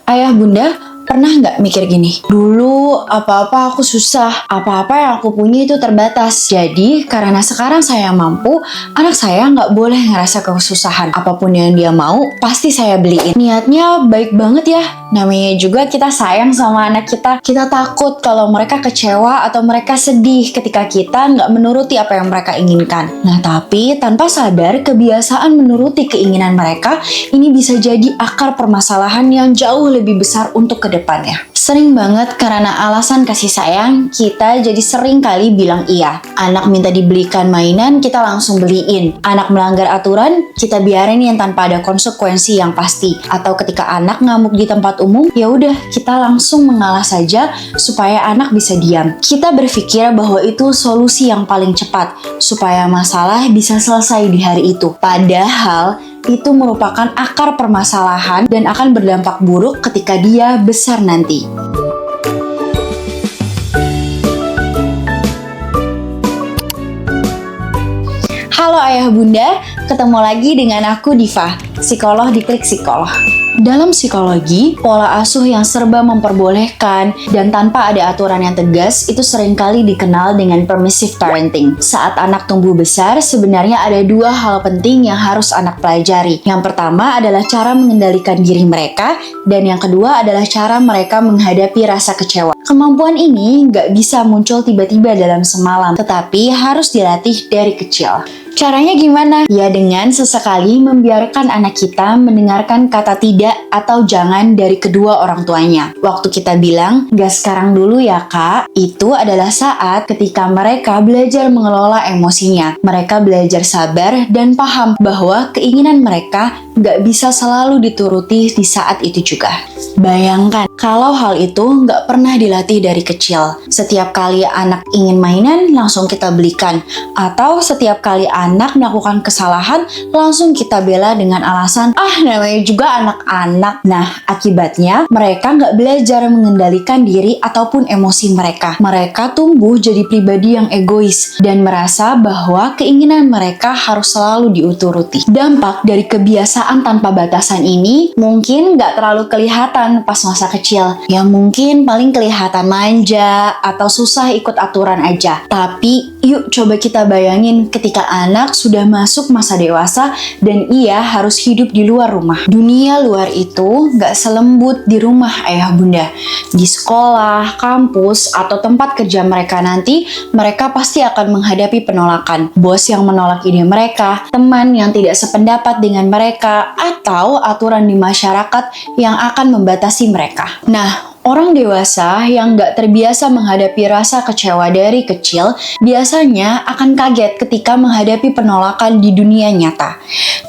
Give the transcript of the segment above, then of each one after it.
Ayah bunda, pernah nggak mikir gini? Dulu apa-apa aku susah, apa-apa yang aku punya itu terbatas. Jadi karena sekarang saya mampu, anak saya nggak boleh ngerasa kesusahan. Apapun yang dia mau, pasti saya beliin. Niatnya baik banget ya. Namanya juga kita sayang sama anak kita. Kita takut kalau mereka kecewa atau mereka sedih ketika kita nggak menuruti apa yang mereka inginkan. Nah tapi tanpa sadar kebiasaan menuruti keinginan mereka ini bisa jadi akar permasalahan yang jauh lebih besar untuk kedepannya. Sering banget karena alasan kasih sayang, kita jadi sering kali bilang iya. Anak minta dibelikan mainan, kita langsung beliin. Anak melanggar aturan, kita biarin yang tanpa ada konsekuensi yang pasti. Atau ketika anak ngamuk di tempat umum, ya udah kita langsung mengalah saja supaya anak bisa diam. Kita berpikir bahwa itu solusi yang paling cepat supaya masalah bisa selesai di hari itu. Padahal itu merupakan akar permasalahan dan akan berdampak buruk ketika dia besar nanti. Halo ayah bunda, ketemu lagi dengan aku Diva, psikolog di Klik Psikolog. Dalam psikologi, pola asuh yang serba memperbolehkan dan tanpa ada aturan yang tegas itu seringkali dikenal dengan permissive parenting. Saat anak tumbuh besar, sebenarnya ada dua hal penting yang harus anak pelajari. Yang pertama adalah cara mengendalikan diri mereka, dan yang kedua adalah cara mereka menghadapi rasa kecewa. Kemampuan ini nggak bisa muncul tiba-tiba dalam semalam, tetapi harus dilatih dari kecil. Caranya gimana? Ya dengan sesekali membiarkan anak kita mendengarkan kata tidak atau jangan dari kedua orang tuanya. Waktu kita bilang, gak sekarang dulu ya kak, itu adalah saat ketika mereka belajar mengelola emosinya. Mereka belajar sabar dan paham bahwa keinginan mereka gak bisa selalu dituruti di saat itu juga. Bayangkan, kalau hal itu gak pernah dilatih dari kecil. Setiap kali anak ingin mainan, langsung kita belikan. Atau setiap kali anak melakukan kesalahan, langsung kita bela dengan alasan, namanya juga anak-anak. Nah, akibatnya mereka nggak belajar mengendalikan diri ataupun emosi mereka. Mereka tumbuh jadi pribadi yang egois dan merasa bahwa keinginan mereka harus selalu diuturuti. Dampak dari kebiasaan tanpa batasan ini mungkin nggak terlalu kelihatan pas masa kecil. Ya mungkin paling kelihatan manja atau susah ikut aturan aja. Tapi yuk coba kita bayangin ketika anak sudah masuk masa dewasa dan ia harus hidup di luar rumah. Dunia luar itu gak selembut di rumah ayah bunda. Di sekolah, kampus, atau tempat kerja mereka nanti, mereka pasti akan menghadapi penolakan. Bos yang menolak ide mereka, teman yang tidak sependapat dengan mereka, atau aturan di masyarakat yang akan membatasi mereka. Nah, orang dewasa yang nggak terbiasa menghadapi rasa kecewa dari kecil biasanya akan kaget ketika menghadapi penolakan di dunia nyata.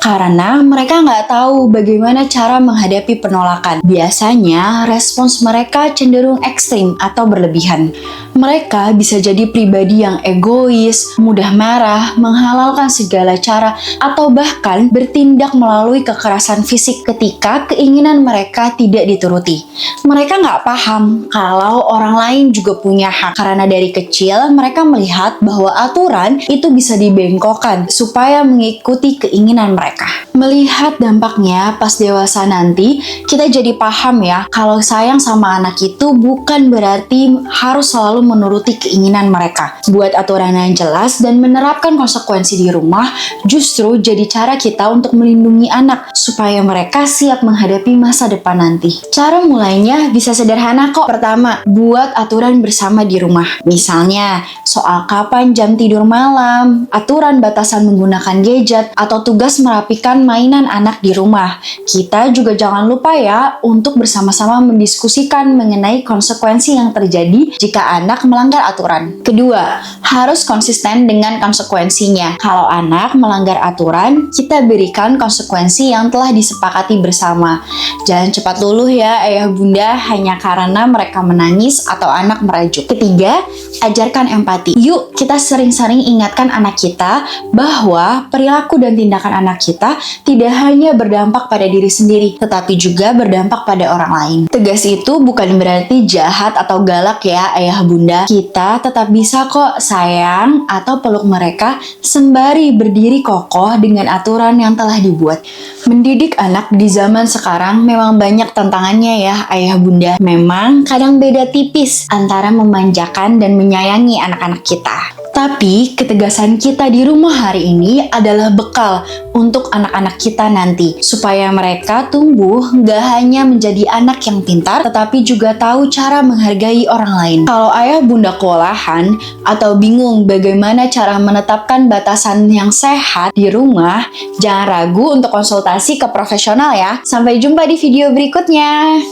Karena mereka nggak tahu bagaimana cara menghadapi penolakan. Biasanya respons mereka cenderung ekstrim atau berlebihan. Mereka bisa jadi pribadi yang egois, mudah marah, menghalalkan segala cara, atau bahkan bertindak melalui kekerasan fisik ketika keinginan mereka tidak dituruti. Mereka nggak paham kalau orang lain juga punya hak, karena dari kecil mereka melihat bahwa aturan itu bisa dibengkokkan supaya mengikuti keinginan mereka. Melihat dampaknya pas dewasa nanti, kita jadi paham ya kalau sayang sama anak itu bukan berarti harus selalu menuruti keinginan mereka. Buat aturan yang jelas dan menerapkan konsekuensi di rumah justru jadi cara kita untuk melindungi anak supaya mereka siap menghadapi masa depan nanti. Cara mulainya bisa sederhana kok. Pertama, buat aturan bersama di rumah. Misalnya, soal kapan jam tidur malam, aturan batasan menggunakan gadget, atau tugas merapikan mainan anak di rumah. Kita juga jangan lupa ya untuk bersama-sama mendiskusikan mengenai konsekuensi yang terjadi jika anak melanggar aturan. Kedua, harus konsisten dengan konsekuensinya. Kalau anak melanggar aturan, kita berikan konsekuensi yang telah disepakati bersama. Jangan cepat luluh ya ayah bunda hanya karena mereka menangis atau anak merajuk. Ketiga, ajarkan empati. Yuk kita sering-sering ingatkan anak kita bahwa perilaku dan tindakan anak kita tidak hanya berdampak pada diri sendiri, tetapi juga berdampak pada orang lain. Tegas itu bukan berarti jahat atau galak ya ayah bunda. bunda, kita tetap bisa kok sayang atau peluk mereka sembari berdiri kokoh dengan aturan yang telah dibuat. Mendidik anak di zaman sekarang memang banyak tantangannya ya ayah bunda. Memang kadang beda tipis antara memanjakan dan menyayangi anak-anak kita. Tapi ketegasan kita di rumah hari ini adalah bekal untuk anak-anak kita nanti. Supaya mereka tumbuh gak hanya menjadi anak yang pintar, tetapi juga tahu cara menghargai orang lain. Kalau ayah bunda kewalahan atau bingung bagaimana cara menetapkan batasan yang sehat di rumah, jangan ragu untuk konsultasi ke profesional ya. Sampai jumpa di video berikutnya.